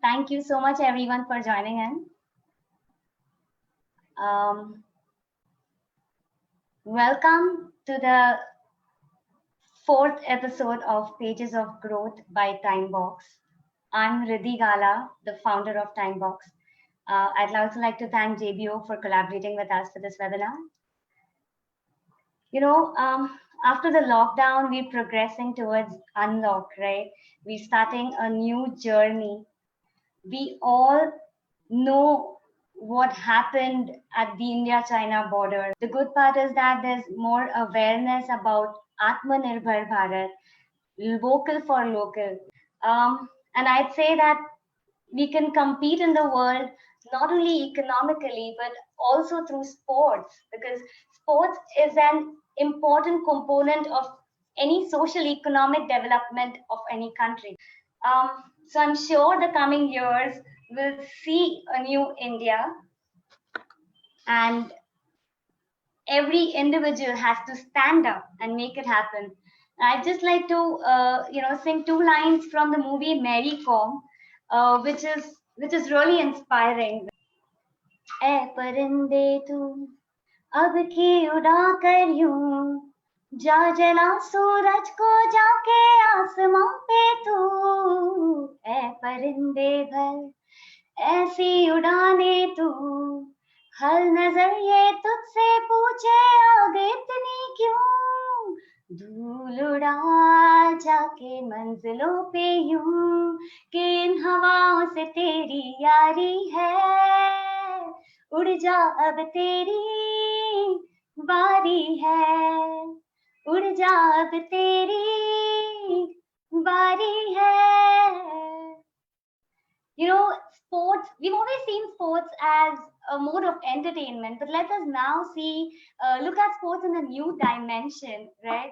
Thank you so much, everyone, for joining in. Welcome to the fourth episode of Pages of Growth by TimeBox. I'm Riddhi Gala, the founder of TimeBox. I'd also like to thank JBO for collaborating with us for this webinar. After the lockdown, we're progressing towards unlock, right? We're starting a new journey. We all know what happened at the India-China border. The good part is that there's more awareness about Atmanirbhar Bharat, vocal for local. And I'd say that we can compete in the world not only economically but also through sports, because sports is an important component of any social economic development of any country. So I'm sure the coming years will see a new India, and every individual has to stand up and make it happen. I'd just like to sing two lines from the movie Mary Kom, which is really inspiring. ए परिंदे तू अब की उड़ा कर यूं जा जला सूरज को जाके आसमां पे तू ए परिंदे भर ऐसी उड़ाने तू हर नजर ये तुझसे पूछे आगे इतनी क्यों धूल उड़ा जाके मंजिलों पे यूं कि इन हवाओं से तेरी यारी है उड़ जा अब तेरी बारी है उड़ जा अब तेरी बारी है. Sports, we've always seen sports as a mode of entertainment, but let us now look at sports in a new dimension, right?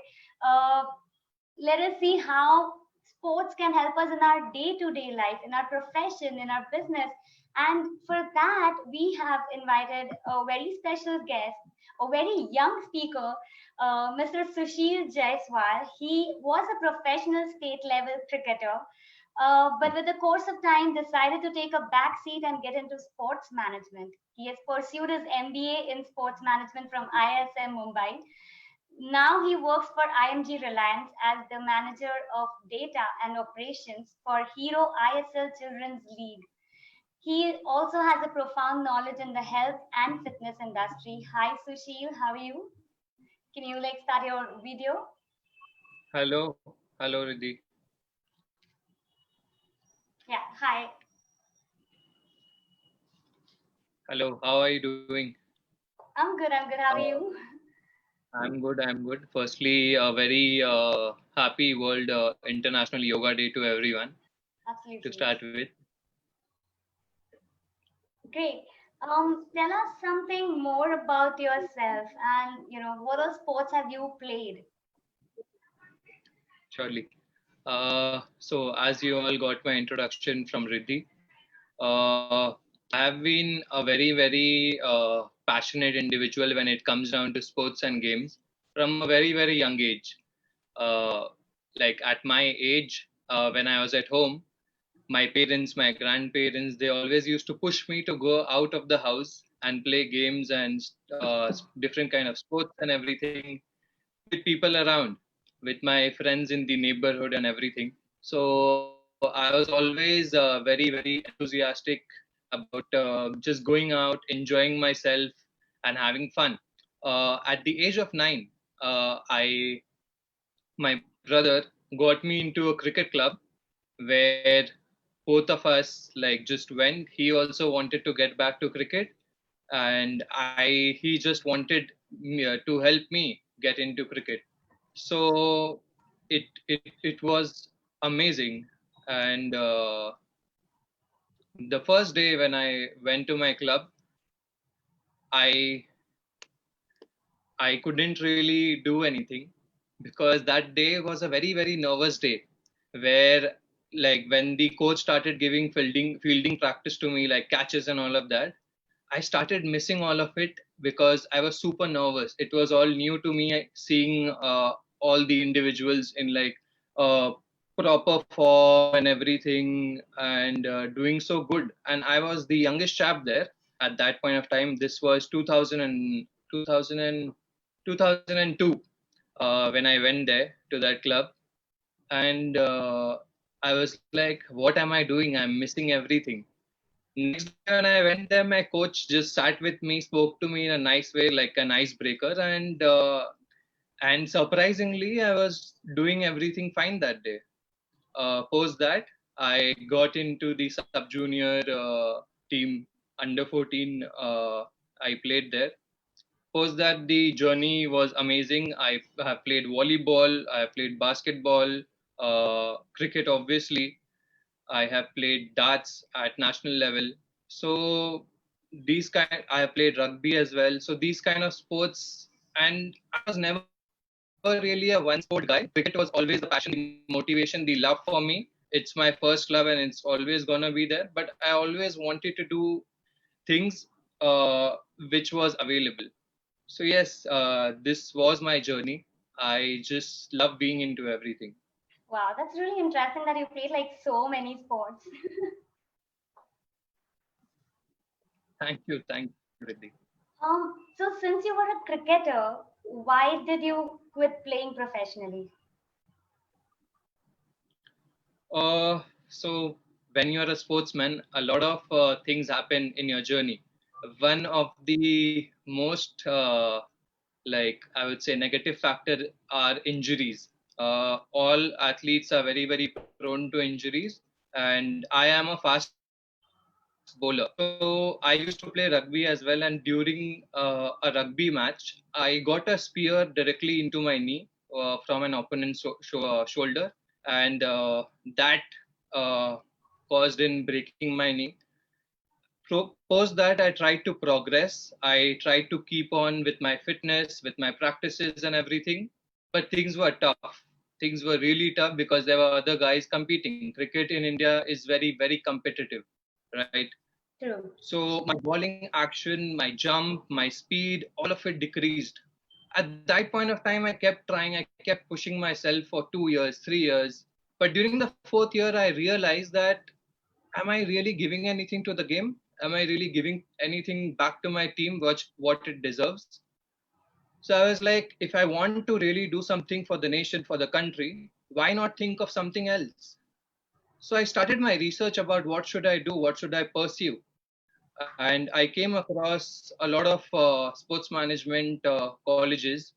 Let us see how sports can help us in our day-to-day life, in our profession, in our business. And for that, we have invited a very special guest, a very young speaker, Mr. Sushil Jaiswal. He was a professional state-level cricketer, but with the course of time decided to take a back seat and get into sports management. He has pursued his MBA in sports management from ISM Mumbai. Now he works for IMG Reliance as the manager of data and operations for Hero ISL Children'S League. He also has a profound knowledge in the health and fitness industry. Hi Sushil, how are you? Can you start your video? Hello Riddhi. Yeah, hi. Hello, how are you doing? I'm good. How are you? I'm good. Firstly, a very happy World International Yoga Day to everyone. Absolutely. To start with. Great. Tell us something more about yourself, and what other sports have you played? Surely. So as you all got my introduction from Riddhi, I have been a very passionate individual when it comes down to sports and games from a very young age. Like at my age, when I was at home, my parents, my grandparents, they always used to push me to go out of the house and play games and different kind of sports and everything with people around, with my friends in the neighborhood and everything. So I was always very enthusiastic about just going out, enjoying myself and having fun. At the age of 9, my brother got me into a cricket club where both of us just went. He also wanted to get back to cricket, and he just wanted to help me get into cricket. So it was amazing. And the first day when I went to my club, I couldn't really do anything because that day was a very nervous day, where when the coach started giving fielding practice to me, like catches and all of that, I started missing all of it because I was super nervous. It was all new to me, seeing all the individuals in proper form and everything, and doing so good. And I was the youngest chap there at that point of time. This was 2002 when I went there to that club. And I was like, what am I doing? I'm missing everything. Next day when I went there, my coach just sat with me, spoke to me in a nice way, like an icebreaker, and surprisingly, I was doing everything fine that day. Post that, I got into the sub junior team, under 14. I played there. Post that, the journey was amazing. I have played volleyball, I have played basketball, cricket, obviously. I have played darts at national level. So I have played rugby as well. So these kind of sports, and I was never really a one sport guy. Cricket was always the passion, the motivation, the love for me. It's my first love, and it's always gonna be there. But I always wanted to do things which was available. So yes, this was my journey. I just love being into everything. Wow, that's really interesting that you played like so many sports. Thank you, Riddhi. So since you were a cricketer, why did you quit playing professionally? So when you're a sportsman, a lot of things happen in your journey. One of the most, like I would say, negative factor are injuries. All athletes are very, very prone to injuries, and I am a fast bowler. So I used to play rugby as well, and during a rugby match, I got a spear directly into my knee from an opponent's shoulder, and that uh, caused in breaking my knee. Post that, I tried to progress. I tried to keep on with my fitness, with my practices and everything, but things were tough. Things were really tough because there were other guys competing. Cricket in India is very, very competitive, right? True. So my bowling action, my jump, my speed, all of it decreased. At that point of time, I kept trying, I kept pushing myself for 2 years, 3 years. But during the fourth year, I realized that, am I really giving anything to the game? Am I really giving anything back to my team, what it deserves? So I was like, if I want to really do something for the nation, for the country, why not think of something else? So I started my research about what should I do, what should I pursue, and I came across a lot of sports management colleges.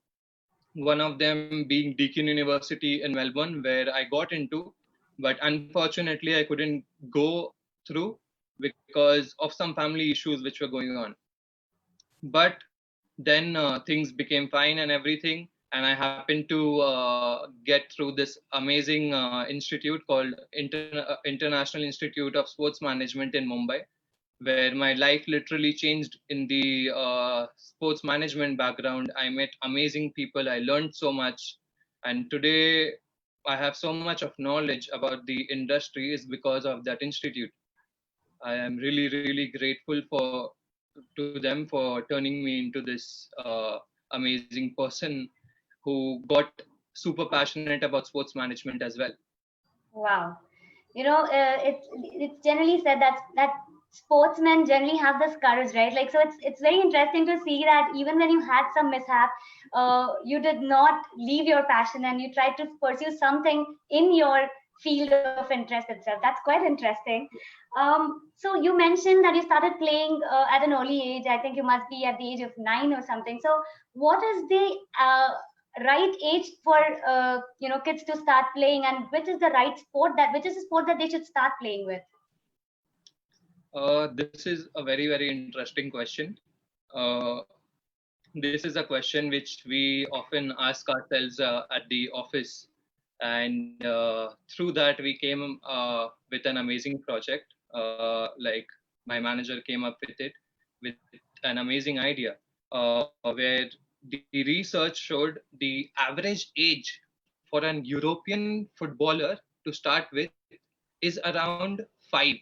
One of them being Deakin University in Melbourne, where I got into, but unfortunately I couldn't go through because of some family issues which were going on. But then things became fine and everything, and I happened to get through this amazing institute called International Institute of Sports Management in Mumbai, where my life literally changed in the sports management background. I met amazing people. I learned so much. And today I have so much of knowledge about the industry is because of that institute. I am really, really grateful to them for turning me into this amazing person who got super passionate about sports management as well. Wow. It's generally said that sportsmen generally have this courage, right? Like, so it's very interesting to see that even when you had some mishap, you did not leave your passion and you tried to pursue something in your field of interest itself. That's quite interesting. So you mentioned that you started playing at an early age. I think you must be at the age of 9 or something. So what is the right age for kids to start playing, and which is the sport that they should start playing with? This is a very, very interesting question. Uh, this is a question which we often ask ourselves at the office. And through that, we came with an amazing project. Like my manager came up with it with an amazing idea where the research showed the average age for an European footballer to start with is around 5,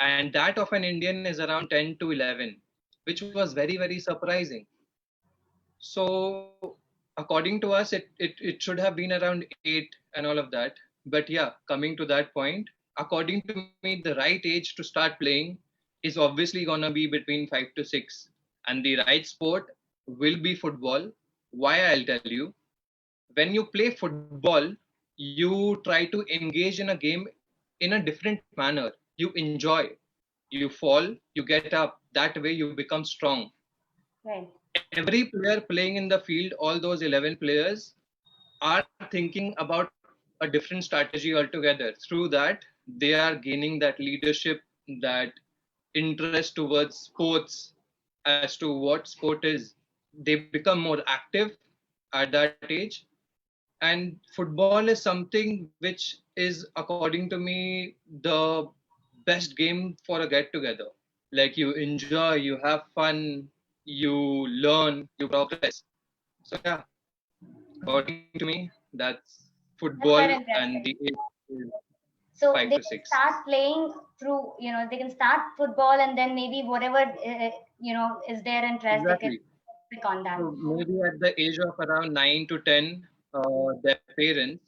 and that of an Indian is around 10 to 11, which was very, very surprising. So according to us, it should have been around 8 and all of that. But yeah, coming to that point, according to me, the right age to start playing is obviously gonna be between 5 to 6, and the right sport will be football. Why? I'll tell you. When you play football, you try to engage in a game in a different manner. You enjoy, you fall, you get up. That way, you become strong. Right. Every player playing in the field, all those 11 players, are thinking about a different strategy altogether. Through that, they are gaining that leadership, that interest towards sports, as to what sport is. They become more active at that age. And football is something which is, according to me, the best game for a get together. Like, you enjoy, you have fun, you learn, you progress. So yeah, according to me, that's That's football, quite and the interesting. age is So five they to can six. start playing through, they can start football and then maybe whatever, is their interest, they can Exactly. pick on that. So maybe at the age of around 9 to 10, their parents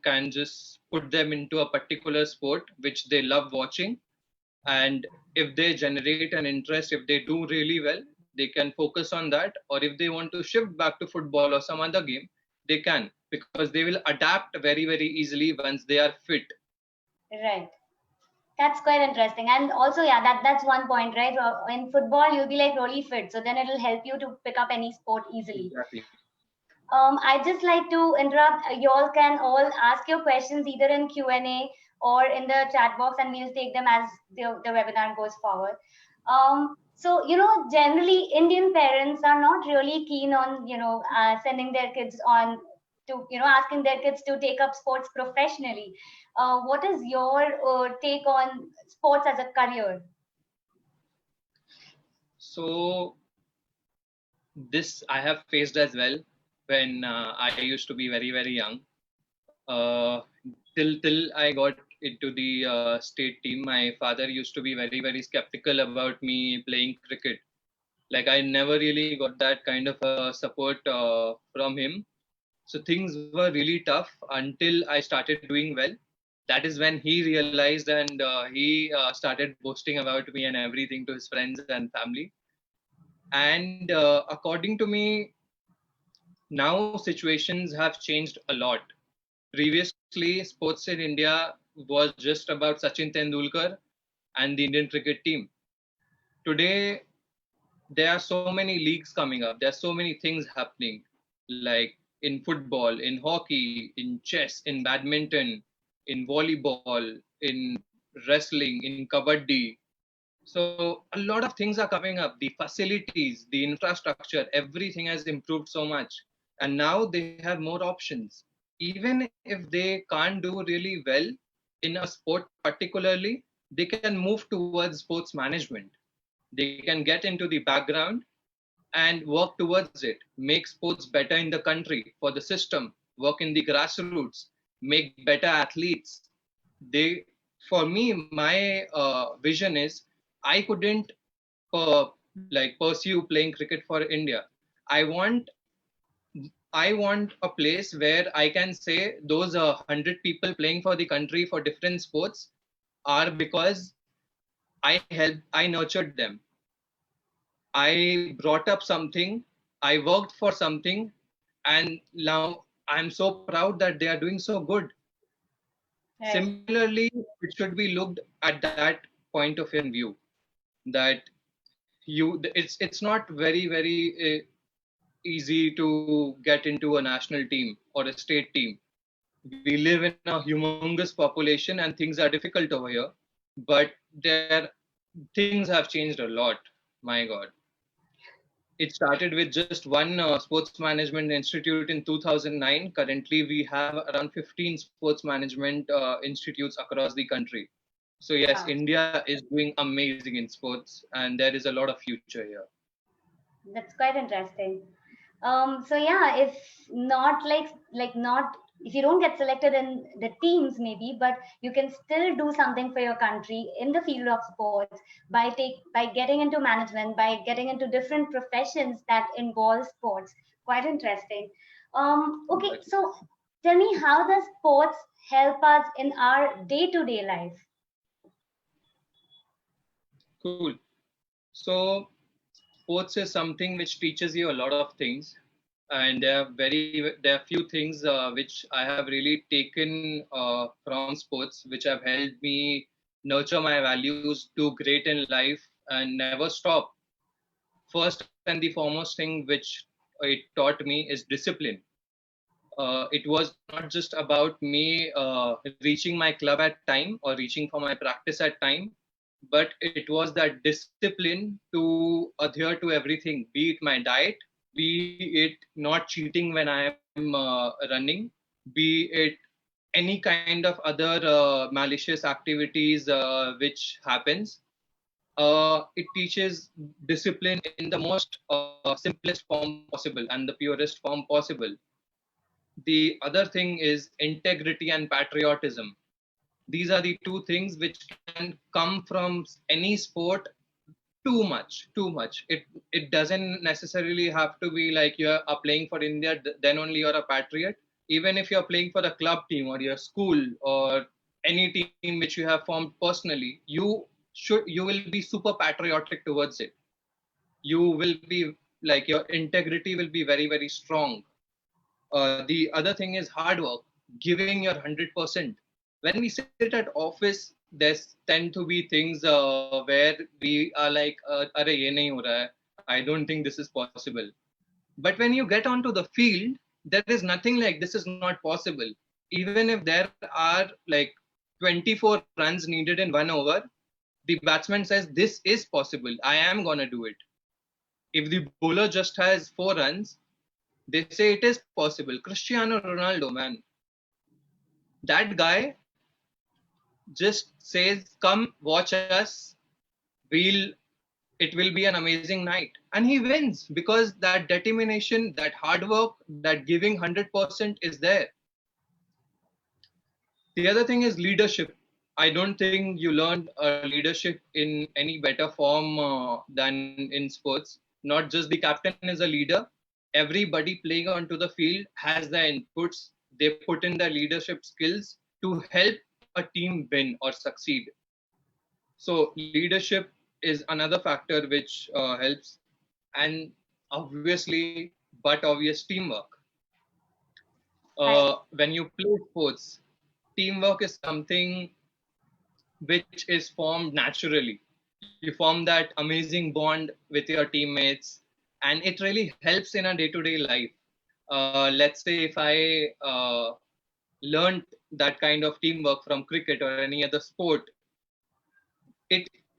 can just put them into a particular sport which they love watching, and if they generate an interest, if they do really well, they can focus on that. Or if they want to shift back to football or some other game, they can, because they will adapt very, very easily once they are fit. Right. That's quite interesting. And also, yeah, that's one point, right? In football, you'll be like really fit. So then it'll help you to pick up any sport easily. Exactly. I just like to interrupt. You all can all ask your questions either in Q&A or in the chat box, and we'll take them as the webinar goes forward. So, generally Indian parents are not really keen on, sending their kids on to, asking their kids to take up sports professionally. What is your take on sports as a career? So this I have faced as well when I used to be very, very young. Uh, till I got into the state team, my father used to be very, very skeptical about me playing cricket. Like, I never really got that kind of support from him. So things were really tough until I started doing well. That is when he realized, and he started boasting about me and everything to his friends and family. And according to me, now situations have changed a lot. Previously, sports in India was just about Sachin Tendulkar and the Indian cricket team. Today, there are so many leagues coming up. There are so many things happening, like in football, in hockey, in chess, in badminton, in volleyball, in wrestling, in kabaddi. So a lot of things are coming up. The facilities, the infrastructure, everything has improved so much. And now they have more options. Even if they can't do really well in a sport particularly, they can move towards sports management. They can get into the background and work towards it, make sports better in the country for the system, work in the grassroots, make better athletes. They, for me, my vision is, I couldn't pursue playing cricket for India. I want I want a place where I can say those 100 people playing for the country for different sports are because I nurtured them. I brought up something, I worked for something, and now I'm so proud that they are doing so good. Right. Similarly, it should be looked at that point of view, that it's not very, very easy to get into a national team or a state team. We live in a humongous population and things are difficult over here, but there things have changed a lot. My God. It started with just one sports management institute in 2009. Currently, we have around 15 sports management institutes across the country. So yes, Wow. India is doing amazing in sports, and there is a lot of future here. That's quite interesting. So yeah, if not like not if you don't get selected in the teams maybe, but you can still do something for your country in the field of sports by getting into management, by getting into different professions that involve sports. Quite interesting. Okay, Exactly. so Tell me, how does sports help us in our day-to-day life? Cool. So sports is something which teaches you a lot of things, and there are few things which I have really taken from sports, which have helped me nurture my values, do great in life, and never stop. First and the foremost thing which it taught me is discipline. It was not just about me reaching my club at time or reaching for my practice at time, but it was that discipline to adhere to everything, be it my diet, be it not cheating when I am running, be it any kind of other malicious activities which happens. It teaches discipline in the most simplest form possible and the purest form possible. The other thing is integrity and patriotism. These are the two things which can come from any sport. Too much. It doesn't necessarily have to be like you are playing for India, then only you're a patriot. Even if you're playing for a club team or your school or any team which you have formed personally, you will be super patriotic towards it. You will be like, your integrity will be very, very strong. The other thing is hard work, giving your 100%. When we sit at office, there's tend to be things where we are like, "Arey, ye nahi ho raha hai. I don't think this is possible." But when you get onto the field, there is nothing like this is not possible. Even if there are like 24 runs needed in 1 over, the batsman says, "This is possible. I am gonna do it." If the bowler just has 4 runs, they say it is possible. Cristiano Ronaldo, man, that guy just says, "Come watch us. We'll it will be an amazing night," and he wins because that determination, that hard work, that giving 100% is there. The other thing is leadership. I don't think you learn leadership in any better form than in sports. Not just the captain is a leader. Everybody playing onto the field has their inputs. They put in their leadership skills to help a team win or succeed. So leadership is another factor which helps, and obviously, but obvious, teamwork. Right. When you play sports, teamwork is something which is formed naturally. You form that amazing bond with your teammates, and it really helps in a day-to-day life. Let's say if I learned that kind of teamwork from cricket or any other sport,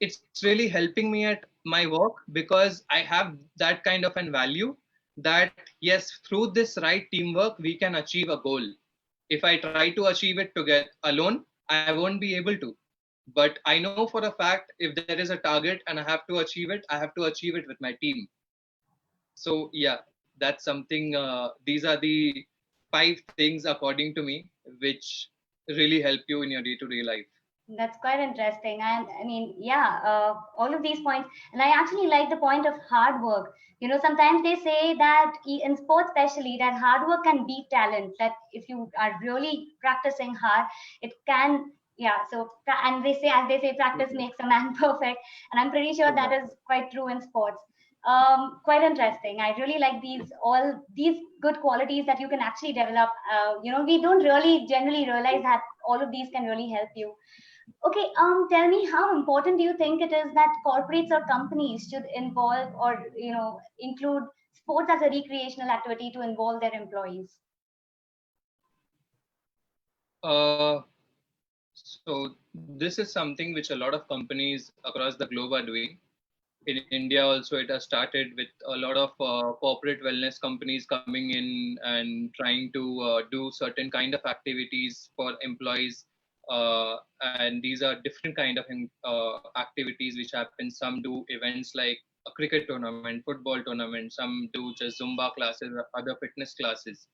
it's really helping me at my work because I have that kind of an value that yes, through this right teamwork we can achieve a goal. If I try to achieve it together alone, I won't be able to. But I know for a fact, if there is a target and I have to achieve it, I have to achieve it with my team. So yeah, that's something. These are the 5 things according to me, which really help you in your day-to-day life. That's quite interesting. And I mean, yeah, all of these points. And I actually like the point of hard work. Sometimes they say that in sports, especially, that hard work can beat talent. That if you are really practicing hard, it can, yeah. So, and as they say, practice makes a man perfect. And I'm pretty sure that is quite true in sports. Quite interesting. I really like all these good qualities that you can actually develop. We don't really generally realize that all of these can really help you. Okay, tell me, how important do you think it is that corporates or companies should involve or include sports as a recreational activity to involve their employees? Uh, so this is something which a lot of companies across the globe are doing. In India also, it has started with a lot of corporate wellness companies coming in and trying to do certain kind of activities for employees. And these are different kind of activities which happen. Some do events like a cricket tournament, football tournament. Some do just Zumba classes or other fitness classes.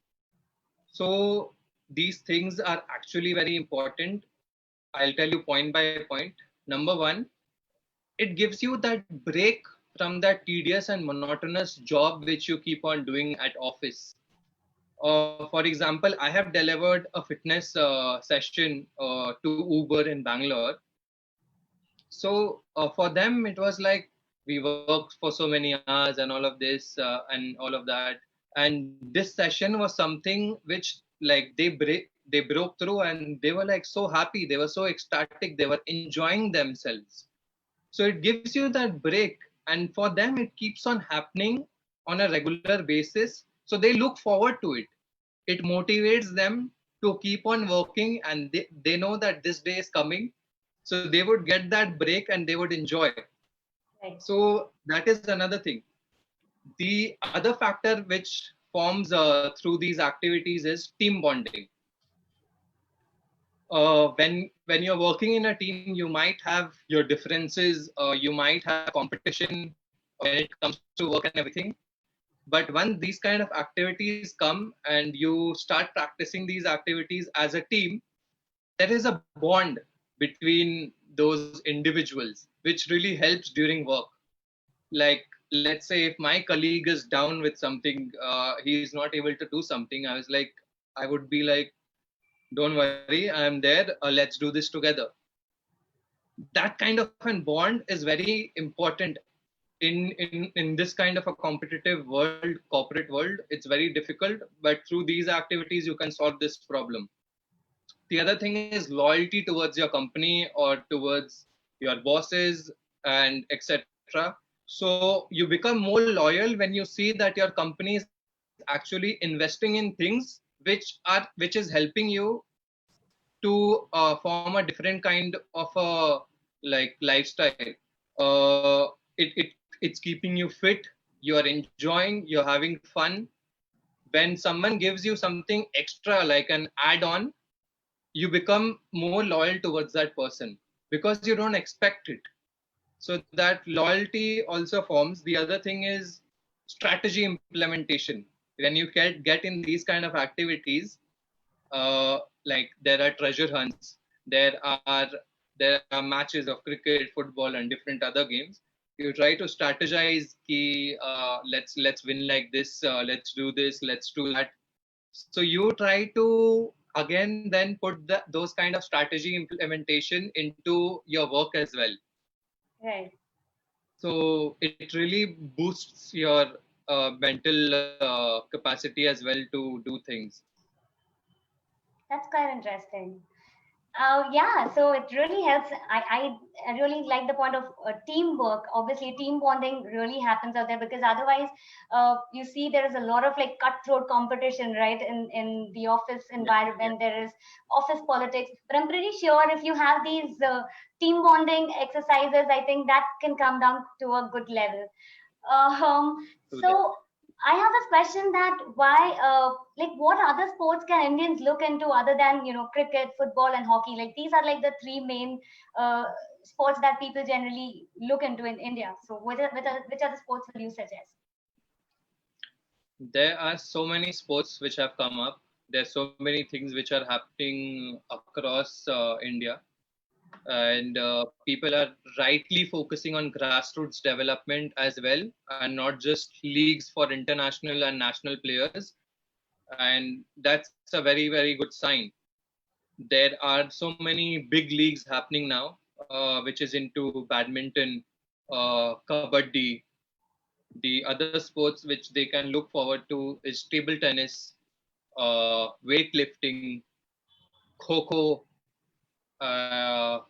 So these things are actually very important. I'll tell you point by point. Number one, it gives you that break from that tedious and monotonous job which you keep on doing at office. For example, I have delivered a fitness session to Uber in Bangalore. So for them, it was like we worked for so many hours and all of this and all of that. And this session was something which like they broke through and they were like so happy. They were so ecstatic. They were enjoying themselves. So it gives you that break, and for them it keeps on happening on a regular basis. So they look forward to it. It motivates them to keep on working, and they know that this day is coming. So they would get that break and they would enjoy. Right. So that is another thing. The other factor which forms through these activities is team bonding. When you're working in a team, you might have your differences, you might have competition when it comes to work and everything. But once these kind of activities come and you start practicing these activities as a team, there is a bond between those individuals, which really helps during work. Like, let's say if my colleague is down with something, he is not able to do something, I would be like, don't worry, I am there, let's do this together. That kind of a bond is very important in this kind of a competitive world, corporate world. It's very difficult, but through these activities you can solve this problem. The other thing is loyalty towards your company or towards your bosses and etc. So you become more loyal when you see that your company is actually investing in things which is helping you to form a different kind of a like lifestyle. Uh, it, it it's keeping you fit, you are enjoying, you're having fun. When someone gives you something extra like an add-on, you become more loyal towards that person because you don't expect it. So that loyalty also forms. The other thing is strategy implementation. When you get in these kind of activities, like there are treasure hunts, there are matches of cricket, football, and different other games. You try to strategize. Let's win like this. Let's do this. Let's do that. So you try to again then put those kind of strategy implementation into your work as well. Right. So it really boosts your mental capacity as well to do things. That's quite interesting. Yeah, so it really helps. I really like the point of teamwork. Obviously, team bonding really happens out there because otherwise, you see, there is a lot of like cutthroat competition, right? In the office Yeah, environment, there is office politics. But I'm pretty sure if you have these team bonding exercises, I think that can come down to a good level. do that. So I have this question that why, like, what other sports can Indians look into other than cricket, football, and hockey? Like these are like the three main uh, sports that people generally look into in India. So which other sports will you suggest? There are so many sports which have come up. There's so many things which are happening across India, and people are rightly focusing on grassroots development as well, and not just leagues for international and national players. And that's a very, very good sign. There are so many big leagues happening now, which is into badminton, kabaddi. The other sports which they can look forward to is table tennis, weightlifting, kho, uh,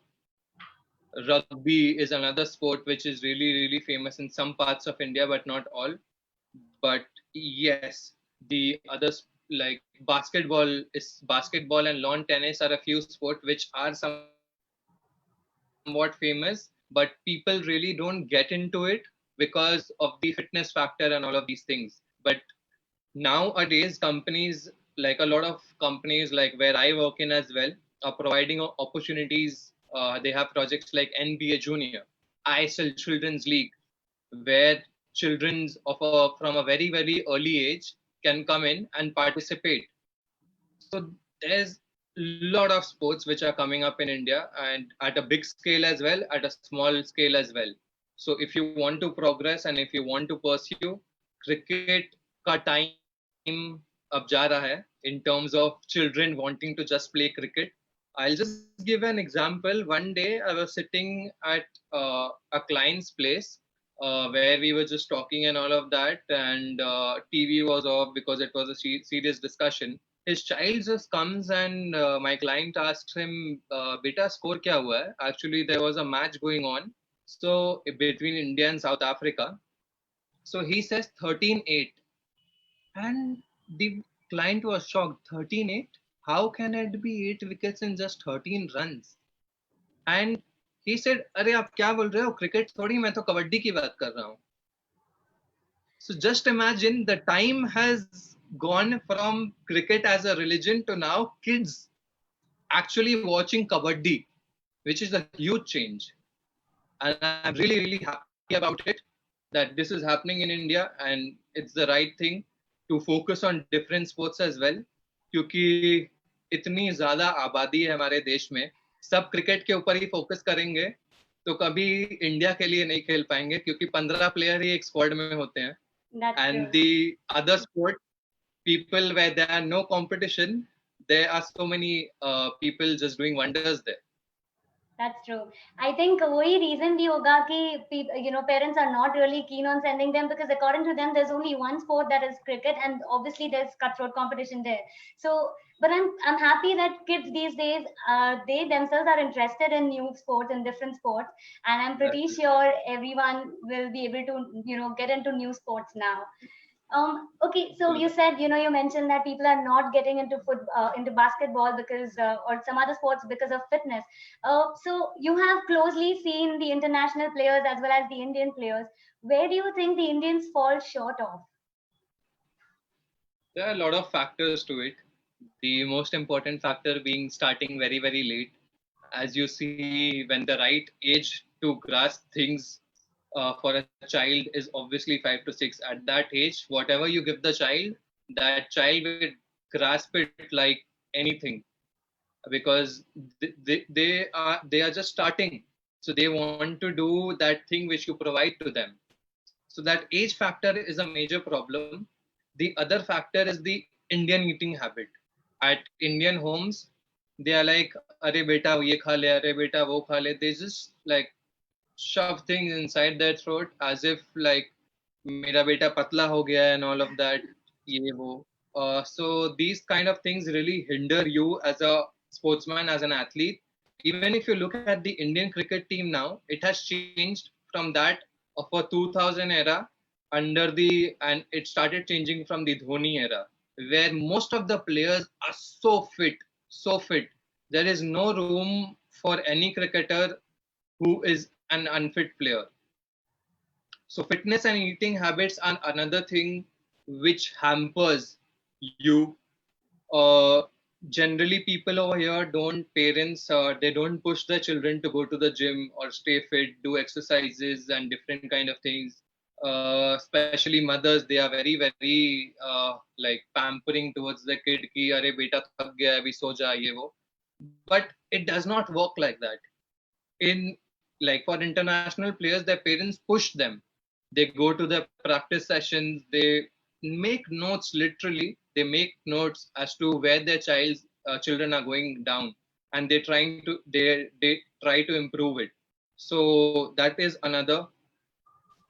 rugby is another sport which is really, really famous in some parts of India, but not all. But yes, the others like basketball and lawn tennis are a few sports which are somewhat famous, but people really don't get into it because of the fitness factor and all of these things. But nowadays, companies, like a lot of companies, like where I work in as well, are providing opportunities. They have projects like NBA Junior, ISL Children's League, where children from a very, very early age can come in and participate. So there's a lot of sports which are coming up in India, and at a big scale as well, at a small scale as well. So if you want to progress and if you want to pursue, cricket ka time aa gaya hai. अब जा रहा है in terms of children wanting to just play cricket. I'll just give an example. One day I was sitting at a client's place where we were just talking and all of that, and TV was off because it was a serious discussion. His child just comes and my client asks him, "Beta, score kya hua hai?" Actually, there was a match going on, so between India and South Africa. So he says 13-8, and the client was shocked. 13-8? How can it be 8 wickets in just 13 runs? And he said, अरे आप क्या बोल रहे हो? Cricket थोड़ी, मैं तो कबड्डी की बात कर रहा हूँ. So just imagine the time has gone from cricket as a religion to now kids actually watching kabaddi, which is a huge change. And I'm really, really happy about it that this is happening in India, and it's the right thing to focus on different sports as well. क्योंकि इतनी ज्यादा आबादी है हमारे देश में, सब cricket के ऊपर ही फोकस करेंगे तो कभी इंडिया के लिए नहीं खेल पाएंगे, क्योंकि 15 प्लेयर ही एक स्क्वाड में होते हैं. And the other sport, people where there are no competition, there are so many people just doing wonders there. That's true. I think वही reason भी होगा कि parents are not really keen on sending them, because according to them there's only one sport, that is cricket, and obviously there's cutthroat competition there. So, but I'm happy that kids these days they themselves are interested in new sports and different sports, and I'm pretty sure everyone will be able to get into new sports now. Okay, so you said, you mentioned that people are not getting into basketball because or some other sports because of fitness. So you have closely seen the international players as well as the Indian players. Where do you think the Indians fall short of? There are a lot of factors to it. The most important factor being starting very, very late. As you see, when the right age to grasp things for a child is obviously 5 to 6. At that age, whatever you give the child, that child will grasp it like anything, because they are just starting, so they want to do that thing which you provide to them. So that age factor is a major problem. The other factor is the Indian eating habit. At Indian homes, they are like, "Arey beta, ye kha le, arey beta, wo kha le." They just like shove things inside their throat as if like, "Mera beta patla ho gaya," and all of that. Ye wo. So these kind of things really hinder you as a sportsman, as an athlete. Even if you look at the Indian cricket team now, it has changed from that of a 2000 era and it started changing from the Dhoni era, where most of the players are so fit. There is no room for any cricketer who is an unfit player. So fitness and eating habits are another thing which hampers you. Uh, Generally, people over here parents, they don't push their children to go to the gym or stay fit, do exercises and different kind of things. Especially mothers, they are very, very like pampering towards the kid ki, "Arey beta thak gaya, abhi so ja," ye wo. But it does not work like that. In like for international players, their parents push them. They go to their practice sessions, they make notes, literally they make notes as to where their children are going down, and they try to improve it. So that is another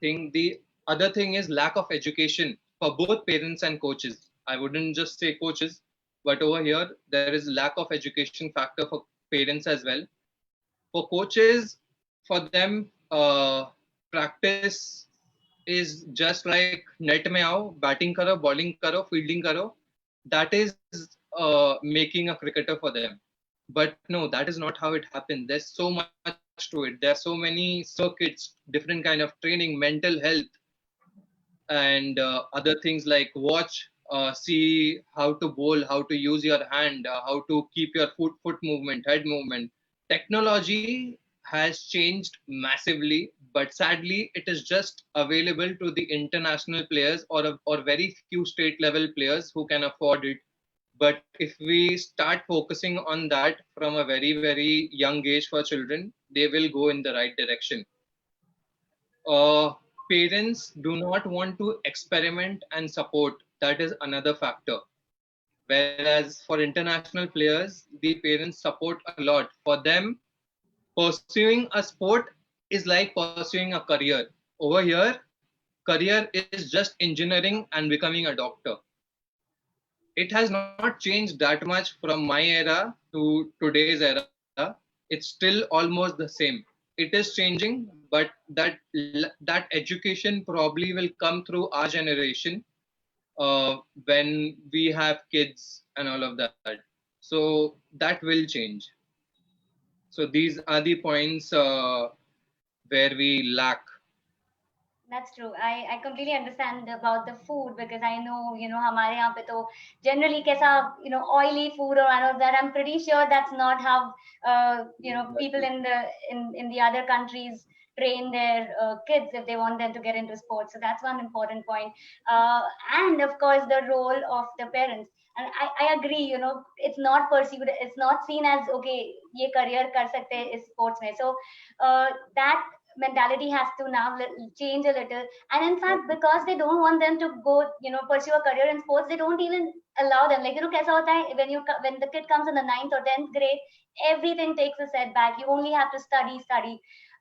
thing. The other thing is lack of education for both parents and coaches. I wouldn't just say coaches, but over here there is lack of education factor for parents as well. For coaches, for them, practice is just like net mein aao, batting karo, bowling karo, fielding karo. That is making a cricketer for them. But no, that is not how it happens. There's so much to it. There are so many circuits, different kind of training, mental health, and other things like watch, see how to bowl, how to use your hand, how to keep your foot movement, head movement. Technology has changed massively, but sadly it is just available to the international players or very few state level players who can afford it. But if we start focusing on that from a very, very young age for children, they will go in the right direction. uh, Parents do not want to experiment and support. That is another factor. Whereas for international players, the parents support a lot. For them, pursuing a sport is like pursuing a career. Over here, career is just engineering and becoming a doctor. It has not changed that much from my era to today's era. It's still almost the same. It is changing, but that education probably will come through our generation when we have kids and all of that. So that will change. So these are the points where we lack. That's true. I completely understand about the food because I know, हमारे यहाँ पे तो generally कैसा, oily food or all of that. I'm pretty sure that's not how, people Exactly. in the other countries train their kids if they want them to get into sports. So that's one important point. And of course, the role of the parents. And I agree, it's not perceived, it's not seen as, okay, ये career कर सकते हैं इस sports में. So that mentality has to now change a little, and in fact because they don't want them to go pursue a career in sports, they don't even allow them. Like, kaisa hota hai, when the kid comes in the ninth or 10th grade, everything takes a setback. You only have to study,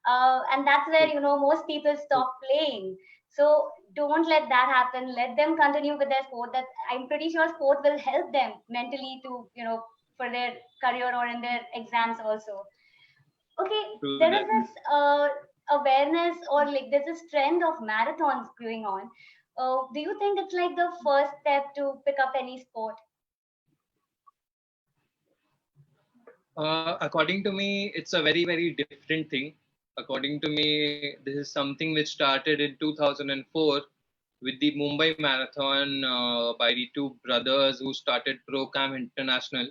and that's where most people stop playing. So don't let that happen. Let them continue with their sport. That, I'm pretty sure sport will help them mentally to for their career or in their exams also. Okay, True there that. is this awareness, or like there's this trend of marathons going on. Do you think it's like the first step to pick up any sport? According to me, it's a very, very different thing. According to me, this is something which started in 2004 with the Mumbai Marathon by the two brothers who started Procam International.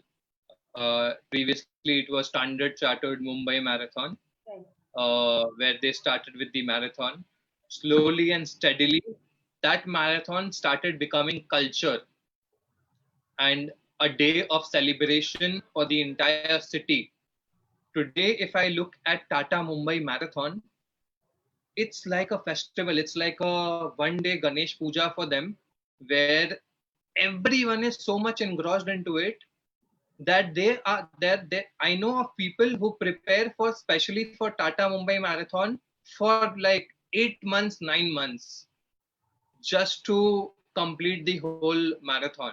Previously, it was Standard Chartered Mumbai Marathon, Right. where they started with the marathon. Slowly and steadily, that marathon started becoming culture and a day of celebration for the entire city. Today, if I look at Tata Mumbai Marathon, it's like a festival. It's like a one day Ganesh Puja for them, where everyone is so much engrossed into it that they are there. I know of people who prepare for, especially for Tata Mumbai Marathon, for like 8 months, 9 months, just to complete the whole marathon.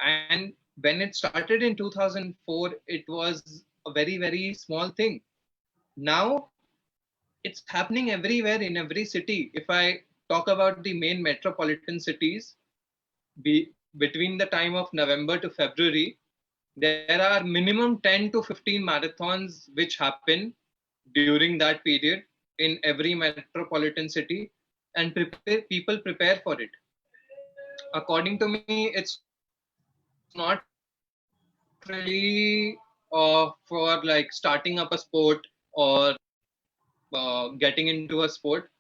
And when it started in 2004, it was a very, very small thing. Now it's happening everywhere in every city. If I talk about the main metropolitan cities, between the time of November to February, there are minimum 10 to 15 marathons which happen during that period in every metropolitan city, and people prepare for it. According to me, it's not really for like starting up a sport or getting into a sport.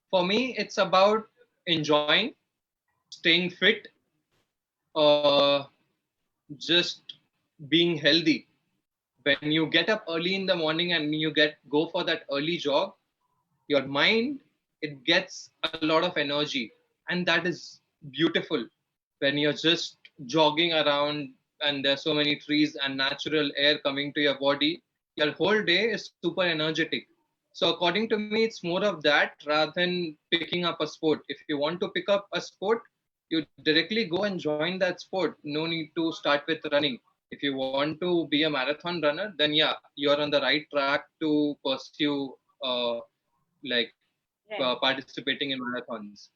For me, it's about enjoying, staying fit, uh, just being healthy. When you get up early in the morning and you go for that early jog, your mind, it gets a lot of energy, and that is beautiful. When you're just jogging around and there's so many trees and natural air coming to your body, your whole day is super energetic. So according to me, it's more of that rather than picking up a sport. If you want to pick up a sport, you directly go and join that sport. No need to start with running. If you want to be a marathon runner, then yeah, you're on the right track to pursue like Right. participating in marathons.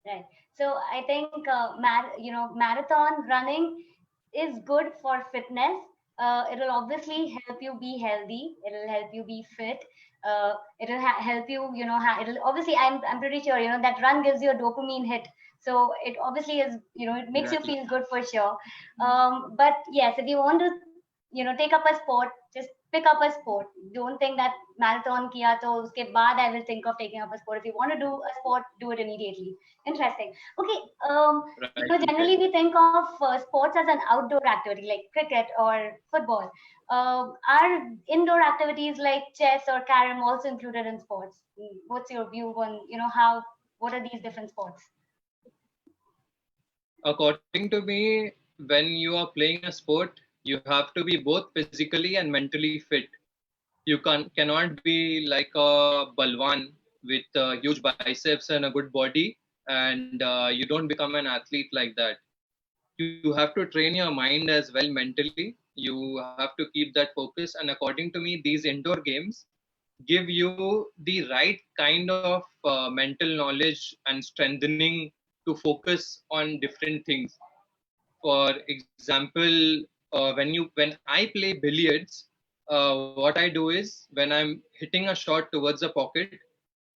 Right. So I think marathon running is good for fitness. It'll obviously help you be healthy. It'll help you be fit. It'll help you. It'll obviously. I'm pretty sure. That run gives you a dopamine hit. So it obviously is. It makes you Exactly. feel good for sure. But yes, if you want to, take up a sport, just pick up a sport. Don't think that marathon kiya to uske baad I will think of taking up a sport. If you want to do a sport, do it immediately. Interesting. Okay. Right. Generally Exactly. we think of sports as an outdoor activity like cricket or football. Are indoor activities like chess or carom also included in sports? What's your view on, what are these different sports? According to me, when you are playing a sport, you have to be both physically and mentally fit. You cannot be like a balwan with huge biceps and a good body, and you don't become an athlete like that. You have to train your mind as well mentally. You have to keep that focus, and according to me, these indoor games give you the right kind of mental knowledge and strengthening to focus on different things. For example, when I play billiards, what I do is when I'm hitting a shot towards a pocket,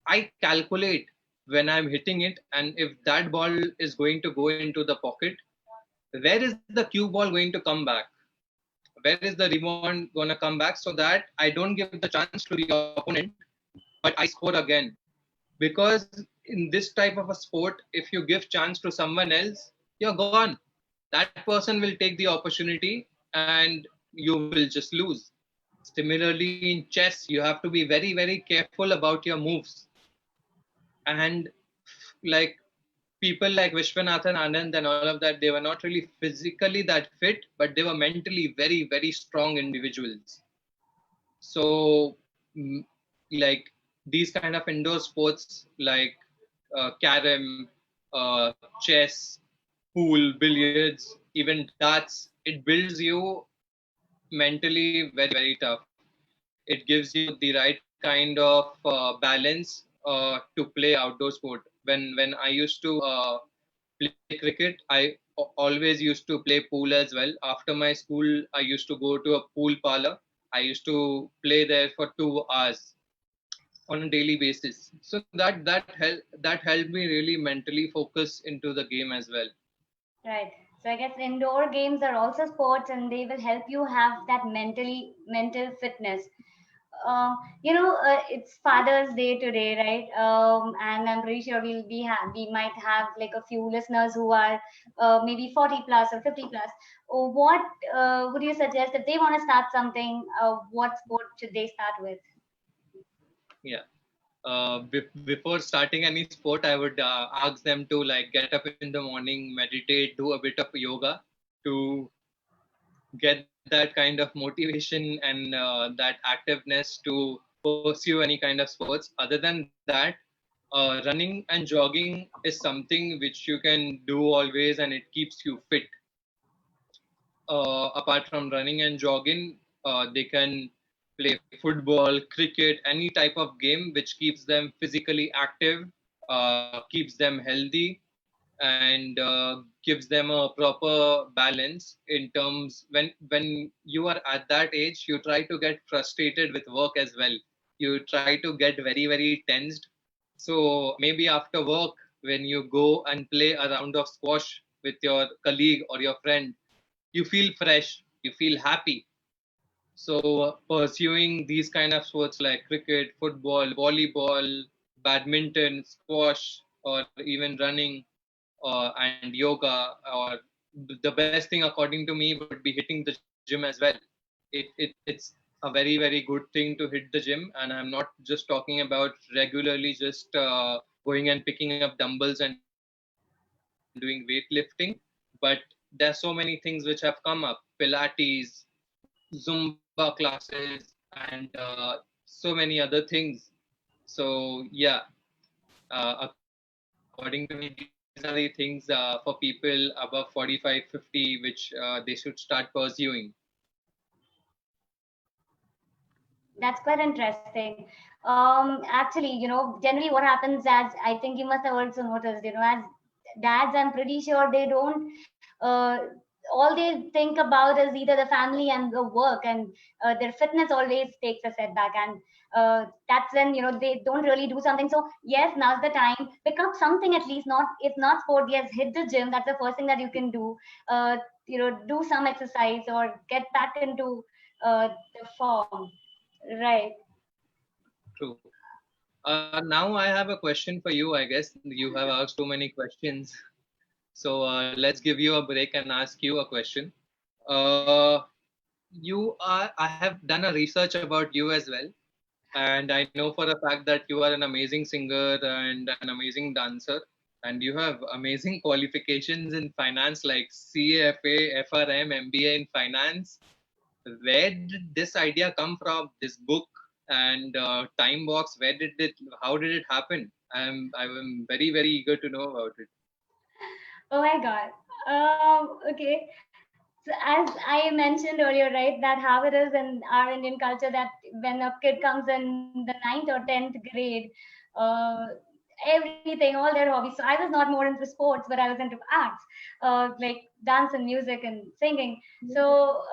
I calculate when I'm hitting it, and if that ball is going to go into the pocket, where is the cue ball going to come back? Where is the rebound going to come back, so that I don't give the chance to the opponent, but I score again. Because in this type of a sport, if you give chance to someone else, you're gone. That person will take the opportunity and you will just lose. Similarly, in chess, you have to be very, very careful about your moves. And like people like Vishwanathan Anand and all of that, they were not really physically that fit, but they were mentally very, very strong individuals. So, like these kind of indoor sports like carom, chess, pool, billiards, even darts, it builds you mentally very, very tough. It gives you the right kind of balance to play outdoor sport. When I used to play cricket, I always used to play pool as well. After my school, I used to go to a pool parlor. I used to play there for 2 hours on a daily basis. So that helped me really mentally focus into the game as well. Right. So I guess indoor games are also sports, and they will help you have that mental fitness. It's Father's Day today, right? And I'm pretty sure we might have like a few listeners who are maybe 40 plus or 50 plus. What would you suggest if they want to start something? What sport should they start with? Yeah. Before starting any sport, I would ask them to like get up in the morning, meditate, do a bit of yoga to get that kind of motivation and that activeness to pursue any kind of sports. Other than that, running and jogging is something which you can do always, and it keeps you fit. Apart from running and jogging, they can play football, cricket, any type of game which keeps them physically active, keeps them healthy, and gives them a proper balance. In terms, when you are at that age, you try to get frustrated with work as well. You try to get very, very tensed. So maybe after work, when you go and play a round of squash with your colleague or your friend, you feel fresh, you feel happy. So pursuing these kind of sports like cricket, football, volleyball, badminton, squash, or even running, and yoga, or the best thing according to me would be hitting the gym as well. It's a very, very good thing to hit the gym, and I'm not just talking about regularly just going and picking up dumbbells and doing weightlifting, but there's so many things which have come up: Pilates, Zumba classes, and so many other things. So yeah, according to me, these are the things for people above 45, 50, which they should start pursuing. That's quite interesting. Actually, generally what happens, as I think you must have also noticed, as dads, I'm pretty sure they don't, all they think about is either the family and the work, and their fitness always takes a setback. And that's when, they don't really do something. So yes, now's the time. Pick up something at least, not, if not sport, yes, hit the gym. That's the first thing that you can do. Do some exercise or get back into the form. Right. True. Now I have a question for you. I guess you have asked too many questions. So let's give you a break and ask you a question. Uh, I have done a research about you as well. And I know for a fact that you are an amazing singer and an amazing dancer. And you have amazing qualifications in finance like CFA, FRM, MBA in finance. Where did this idea come from? This book and TimeBox. Where did it? How did it happen? I'm very eager to know about it. Oh my God. Okay. So as I mentioned earlier, right, that how it is in our Indian culture that when a kid comes in the ninth or 10th grade, uh, everything, all their hobbies. So I was not more into sports, but I was into arts, like dance and music and singing. So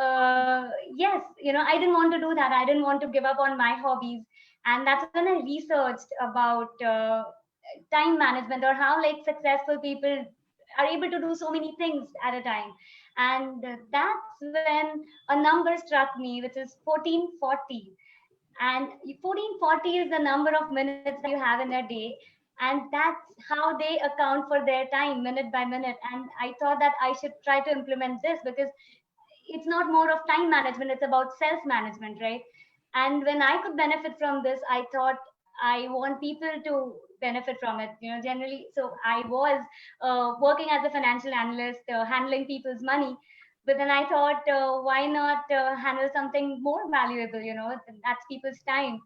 yes, I didn't want to do that. I didn't want to give up on my hobbies, and that's when I researched about time management, or how like successful people are able to do so many things at a time. And that's when a number struck me, which is 1440. And 1440 is the number of minutes that you have in a day, and that's how they account for their time minute by minute. And I thought that I should try to implement this, because it's not more of time management, it's about self management, right? And when I could benefit from this, I thought I want people to benefit from it, generally. So I was working as a financial analyst, handling people's money. But then I thought, why not handle something more valuable, that's people's time.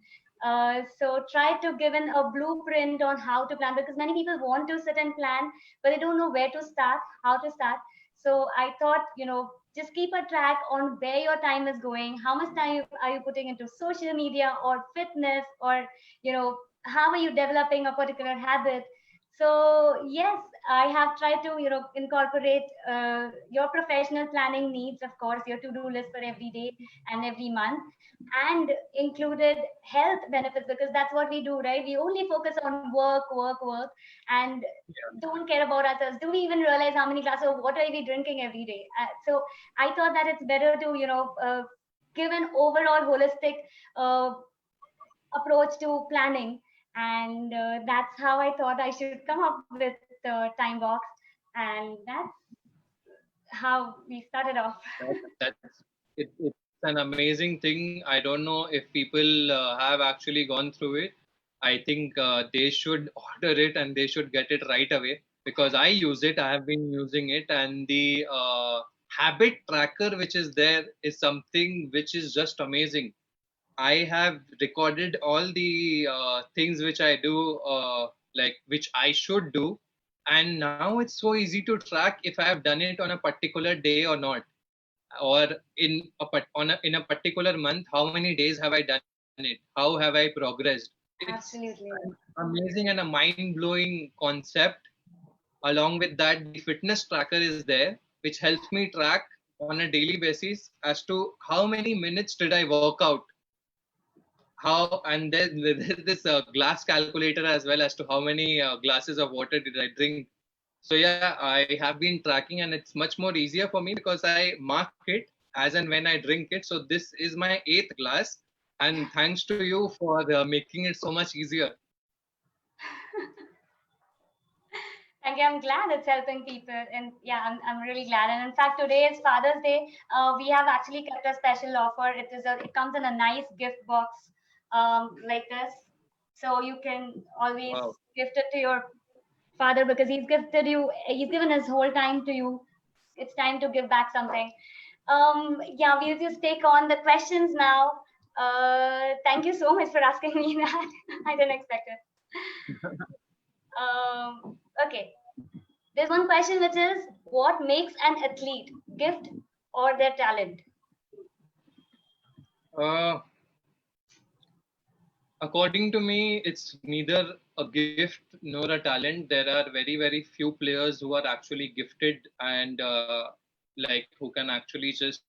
So try to give in a blueprint on how to plan, because many people want to sit and plan, but they don't know where to start, how to start. So I thought, just keep a track on where your time is going, how much time are you putting into social media or fitness, or how are you developing a particular habit. So yes, I have tried to incorporate your professional planning needs, of course, your to-do list for every day and every month, and included health benefits, because that's what we do, right? We only focus on work, and don't care about ourselves. Do we even realize how many glasses of water are we drinking every day? So I thought that it's better to give an overall holistic uh, approach to planning. And that's how I thought I should come up with TimeBox. And that's how we started off. It's an amazing thing. I don't know if people have actually gone through it. I think they should order it and they should get it right away, because I use it. I have been using it, and the habit tracker which is there is something which is just amazing. I have recorded all the things which I do, like which I should do, and now it's so easy to track if I have done it on a particular day or not, or in a particular month, how many days have I done it, how have I progressed. It's Absolutely. an amazing and a mind blowing concept. Along with that, the fitness tracker is there, which helps me track on a daily basis as to how many minutes did I work out, how, and then there's this glass calculator as well as to how many glasses of water did I drink. So yeah, I have been tracking, and it's much more easier for me because I mark it as and when I drink it. So this is my eighth glass, and thanks to you for making it so much easier. Thank you. I'm glad it's helping people. And yeah, I'm really glad. And in fact, today is Father's Day. We have actually kept a special offer. It comes in a nice gift box, like this. So you can always Wow. gift it to your father, because he's given his whole time to you. It's time to give back something. Yeah, we'll just take on the questions now. Thank you so much for asking me that. I didn't expect it. Okay. There's one question which is, what makes an athlete, gift or their talent? Uh, According to me, it's neither a gift nor a talent. There are very few players who are actually gifted and like who can actually just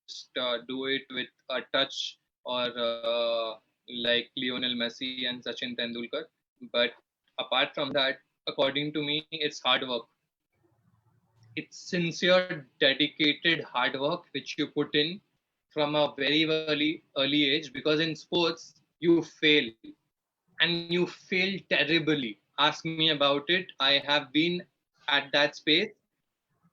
do it with a touch, or like Lionel Messi and Sachin Tendulkar. But apart from that, according to me, it's hard work. It's sincere, dedicated hard work which you put in from a very early age. Because in sports, you fail, and you fail terribly. Ask me about it. I have been at that space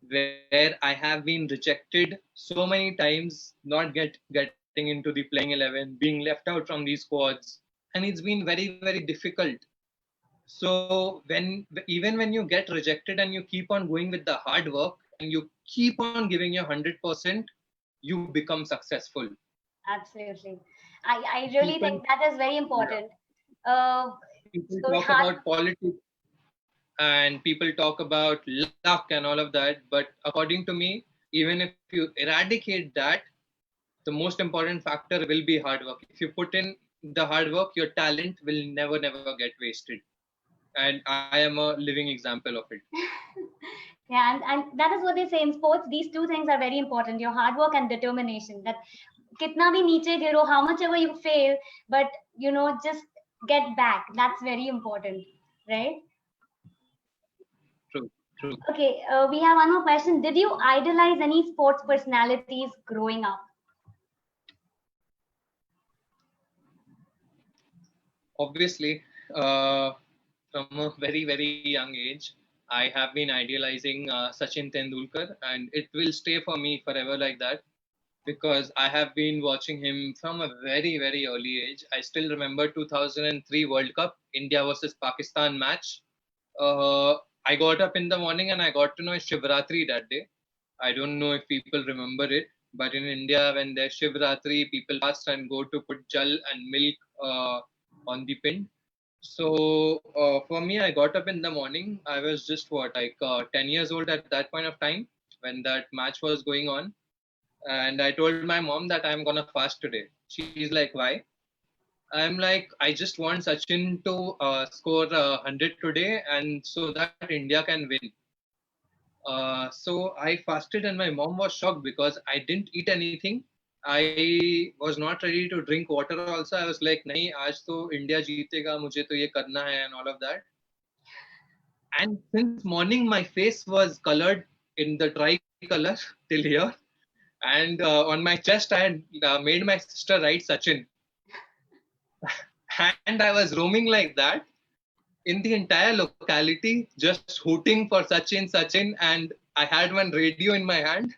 where I have been rejected so many times, not getting into the playing 11, being left out from these squads, and it's been very difficult. So even when you get rejected and you keep on going with the hard work and you keep on giving your 100%, you become successful. Absolutely. I really People, think that is very yeah, important. Uh, people so talk hard. about politics and people talk about luck and all of that, but according to me, even if you eradicate that, the most important factor will be hard work. If you put in the hard work, your talent will never get wasted. And I am a living example of it. Yeah, and that is what they say in sports. These two things are very important: your hard work and determination. That kitna bhi niche giro, how much ever you fail, but just get back. That's very important, right? True, true. Okay, we have one more question. Did you idolize any sports personalities growing up? Obviously, from a very young age, I have been idealizing Sachin Tendulkar, and it will stay for me forever like that, because I have been watching him from a very early age. I still remember 2003 World Cup, India versus Pakistan match. Uh, I got up in the morning and I got to know it's Shivratri that day. I don't know if people remember it, but in India, when there's Shivratri, people fast and go to put jal and milk on the pind. So for me, I got up in the morning. I was just 10 years old at that point of time when that match was going on, and I told my mom that I'm gonna fast today. She's like, "Why?" I'm like, I just want Sachin to score 100 today, and so that India can win. So I fasted, and my mom was shocked because I didn't eat anything. I was not ready to drink water. Also, I was like, "नहीं, आज तो India जीतेगा, मुझे तो ये करना है," and all of that. And since morning, my face was colored in the tricolor till here, and on my chest, I had made my sister write Sachin, and I was roaming like that in the entire locality, just hooting for Sachin, Sachin, and I had one radio in my hand.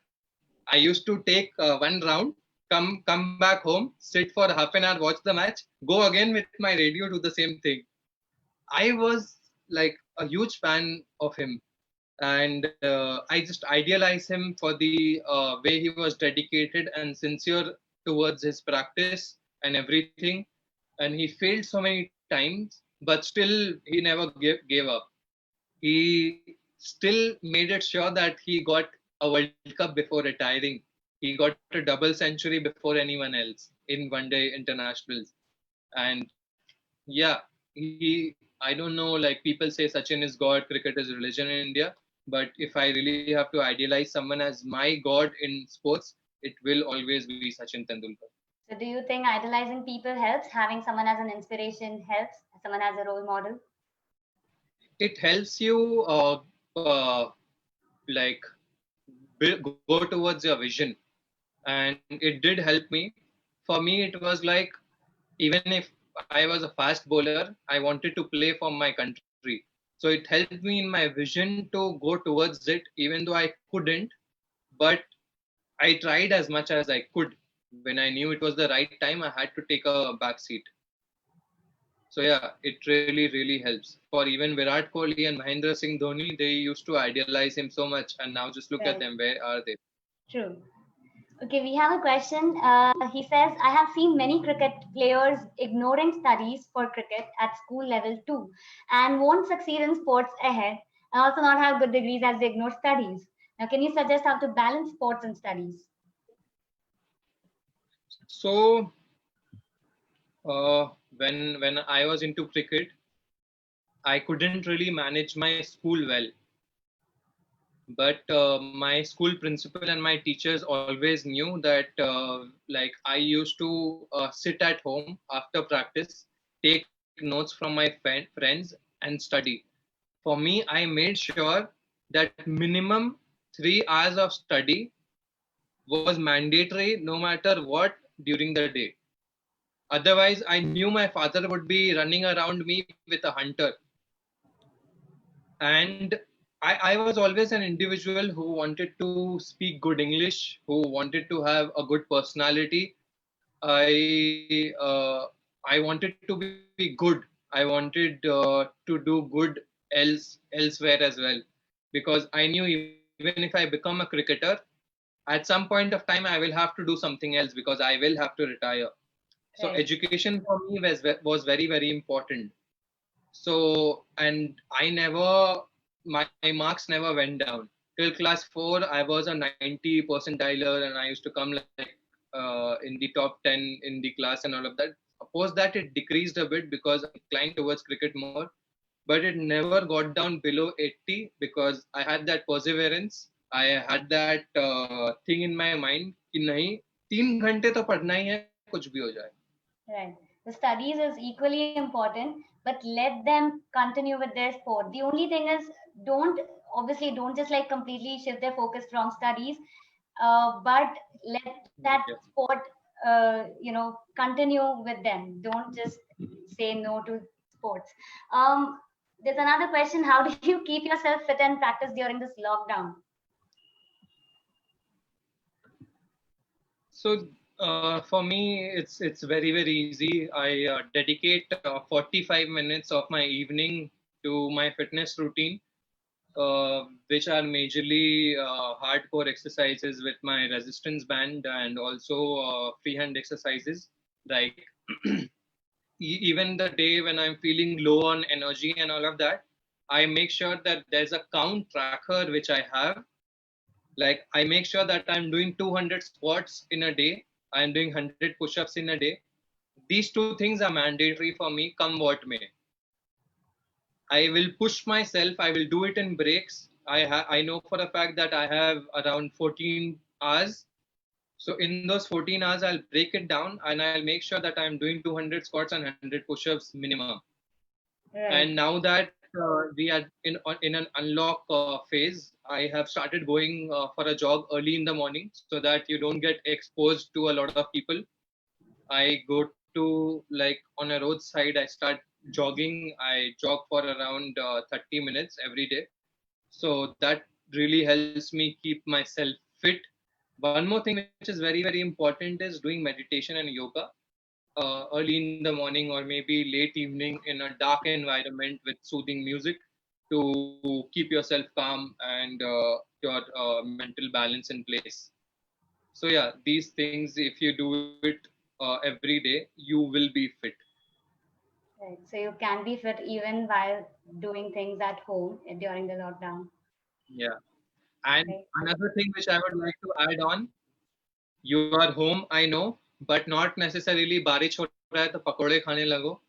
I used to take one round, come back home, sit for half an hour, watch the match, go again with my radio, do the same thing. I was like a huge fan of him, and I just idealize him for the way he was dedicated and sincere towards his practice and everything. And he failed so many times, but still he never gave up. He still made it sure that he got a World Cup before retiring. He got a double century before anyone else in one day internationals. And yeah, I don't know, like people say Sachin is God, cricket is religion in India. But if I really have to idealize someone as my God in sports, it will always be Sachin Tendulkar. So do you think idolizing people helps? Having someone as an inspiration helps? Someone as a role model? It helps you like go towards your vision, and it did help me. For me, it was like, even if I was a fast bowler, I wanted to play for my country. So it helped me in my vision to go towards it, even though I couldn't. But I tried as much as I could. When I knew it was the right time, I had to take a back seat. So yeah, it really helps. For even Virat Kohli and Mahendra Singh Dhoni, they used to idealize him so much, and now just look at Right. them. Where are they? True. Okay, we have a question. He says, I have seen many cricket players ignoring studies for cricket at school level too, and won't succeed in sports ahead, and also not have good degrees as they ignore studies. Now, can you suggest how to balance sports and studies? So when I was into cricket, I couldn't really manage my school well. But my school principal and my teachers always knew that like I used to sit at home after practice, take notes from my friends and study. For me, I made sure that minimum 3 hours of study was mandatory no matter what during the day. Otherwise, I knew my father would be running around me with a hunter. And I was always an individual who wanted to speak good English, who wanted to have a good personality. I wanted to be good. I wanted to do good elsewhere as well, because I knew even if I become a cricketer, at some point of time I will have to do something else because I will have to retire. So Right. education for me was very very important. So, and I never, my marks never went down. Till class 4, I was a 90 percentiler and I used to come like in the top 10 in the class and all of that. Post that, it decreased a bit because I inclined towards cricket more, but it never got down below 80 because I had that perseverance. I had that thing in my mind कि नहीं 3 घंटे तो पढ़ना ही है कुछ भी हो जाए. Right. The studies is equally important, but let them continue with their sport. The only thing is, don't just like completely shift their focus from studies, but let that Yeah. sport, continue with them. Don't just say no to sports. There's another question: how do you keep yourself fit and practice during this lockdown? So for me, it's very very easy. I dedicate 45 minutes of my evening to my fitness routine, which are majorly hardcore exercises with my resistance band and also freehand exercises. Like even the day when I'm feeling low on energy and all of that, I make sure that there's a count tracker which I have. Like I make sure that I'm doing 200 squats in a day, I'm doing 100 push-ups in a day. These two things are mandatory for me, come what may. I will push myself, I will do it in breaks. I know for a fact that I have around 14 hours. So in those 14 hours I'll break it down and I'll make sure that I'm doing 200 squats and 100 push-ups minimum. Right. And now that we are in an unlock phase, I have started going for a jog early in the morning so that you don't get exposed to a lot of people. I go to like on a roadside, I start jogging. I jog for around 30 minutes every day. So that really helps me keep myself fit. One more thing which is very, very important is doing meditation and yoga early in the morning or maybe late evening in a dark environment with soothing music to keep yourself calm and your mental balance in place. So yeah, these things, if you do it every day, you will be fit. Right. So you can be fit even while doing things at home during the lockdown. Yeah. And Right. another thing which I would like to add on, you are home, I know, but not necessarily बारिश हो रहा है तो पकोड़े खाने लगो.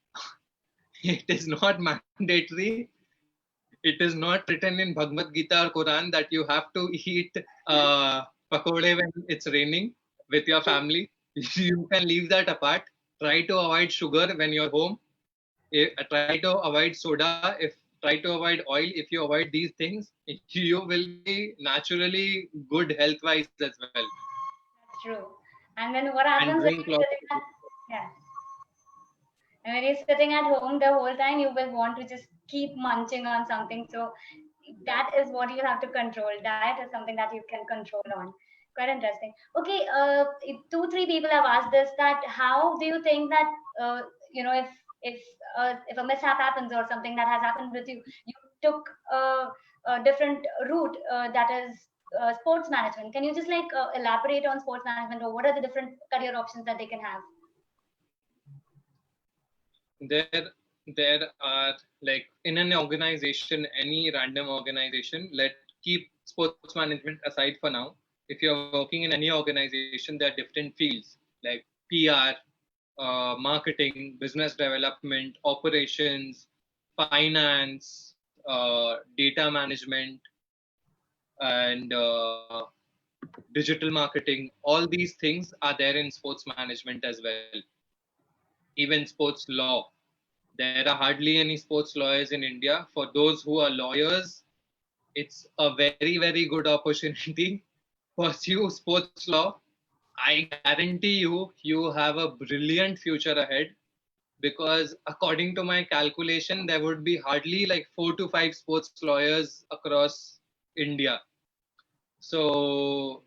It is not mandatory. It is not written in Bhagavad Gita or Quran that you have to eat pakode when it's raining with your family. You can leave that apart. Try to avoid sugar when you're home. Try to avoid soda. If try to avoid oil. If you avoid these things, you will be naturally good health wise as well. That's true. And then what And happens when drink you're lots sitting at, of. yeah. And when you're sitting at home the whole time, you will want to just keep munching on something. So that is what you have to control. Diet is something that you can control on. Quite interesting. Okay, two, three people have asked this, that how do you think that, if if a mishap happens or something that has happened with you, you took a different route, that is sports management. Can you just like elaborate on sports management, or what are the different career options that they can have? There are, like, in an organization, any random organization, let keep sports management aside for now. If you're working in any organization, there are different fields like PR, marketing, business development, operations, finance, data management, and digital marketing. All these things are there in sports management as well. Even sports law. There are hardly any sports lawyers in India. For those who are lawyers, it's a very, very good opportunity. Pursue sports law. I guarantee you, you have a brilliant future ahead, because according to my calculation, there would be hardly like 4 to 5 sports lawyers across India. So,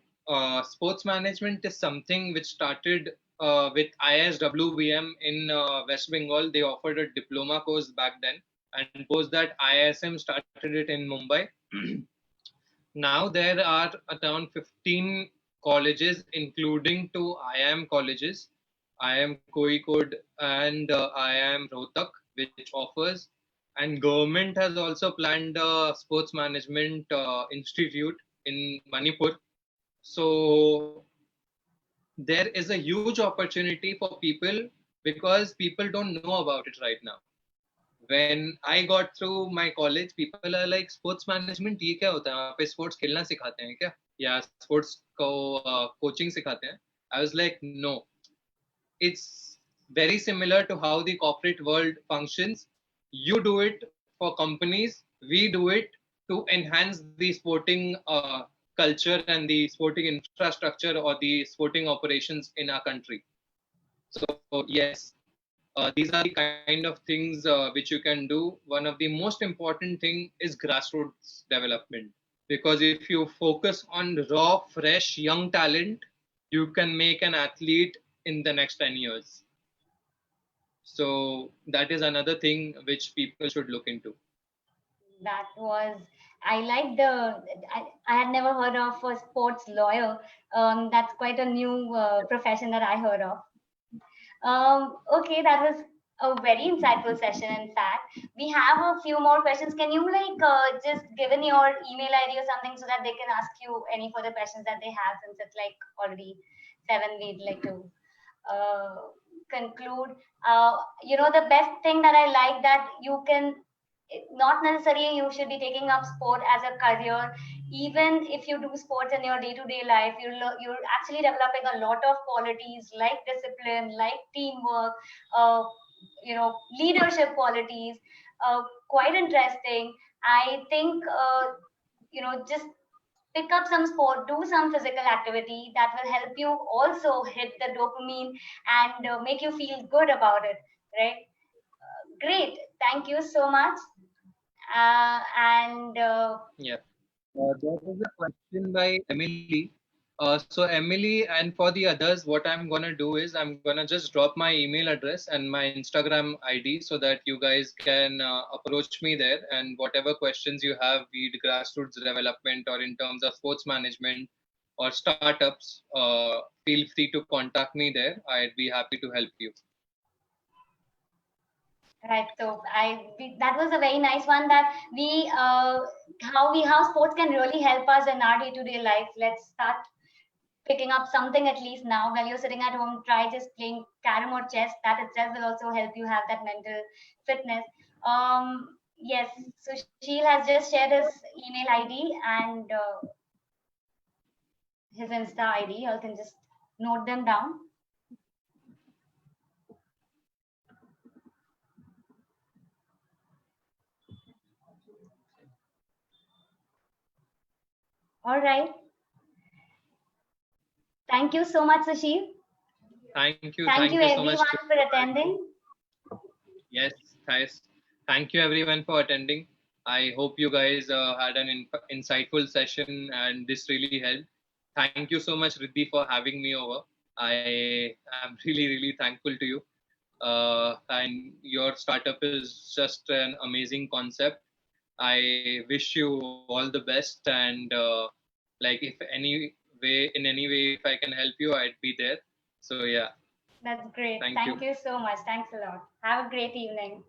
sports management is something which started with ISWBM in West Bengal. They offered a diploma course back then, and post that ISM started it in Mumbai. Now there are around 15 colleges, including two IIM colleges, IIM Kozhikode and IIM Rohtak, which offers. And government has also planned a sports management institute in Manipur. So there is a huge opportunity for people because people don't know about it right now. When I got through my college, people are like, sports management ये क्या होता है? वहाँ पे sports खेलना सिखाते हैं क्या? या sports को coaching सिखाते हैं? I was like, no. It's very similar to how the corporate world functions. You do it for companies, we do it to enhance the sporting culture and the sporting infrastructure or the sporting operations in our country. So yes, these are the kind of things which you can do. One of the most important thing is grassroots development, because if you focus on raw, fresh, young talent, you can make an athlete in the next 10 years. So that is another thing which people should look into. That was, I like the, I had never heard of a sports lawyer. That's quite a new profession that I heard of. Okay, that was a very insightful session. In fact, we have a few more questions. Can you just give in your email ID or something so that they can ask you any further questions that they have, since it's like already 7, we'd like to uh, conclude. The best thing that I like that you can, not necessarily you should be taking up sport as a career. Even if you do sports in your day-to-day life, you're actually developing a lot of qualities like discipline, like teamwork, uh, leadership qualities. Quite interesting. I think just pick up some sport, do some physical activity that will help you also hit the dopamine and make you feel good about it, right? Great. Thank you so much. And Yeah. There is a question by Emily. So Emily, and for the others, what I'm gonna do is I'm gonna just drop my email address and my Instagram ID so that you guys can approach me there, and whatever questions you have, be it grassroots development or in terms of sports management or startups, feel free to contact me there. I'd be happy to help you. right, so that was a very nice one, that we how sports can really help us in our day-to-day life. Let's start picking up something at least now. While you're sitting at home, try just playing carom or chess. That itself will also help you have that mental fitness. Yes, Sushil has just shared his email ID and his Insta ID. You can just note them down. All right. Thank you so much, Sushil. Thank you. Thank you So much. everyone for attending. Yes, guys. Thank you everyone for attending. I hope you guys had an insightful session and this really helped. Thank you so much, Riddhi, for having me over. I am really, really thankful to you. And your startup is just an amazing concept. I wish you all the best. And like, if in any way, if I can help you, I'd be there. So yeah. That's great. Thank Thank you. you so much. Thanks a lot. Have a great evening.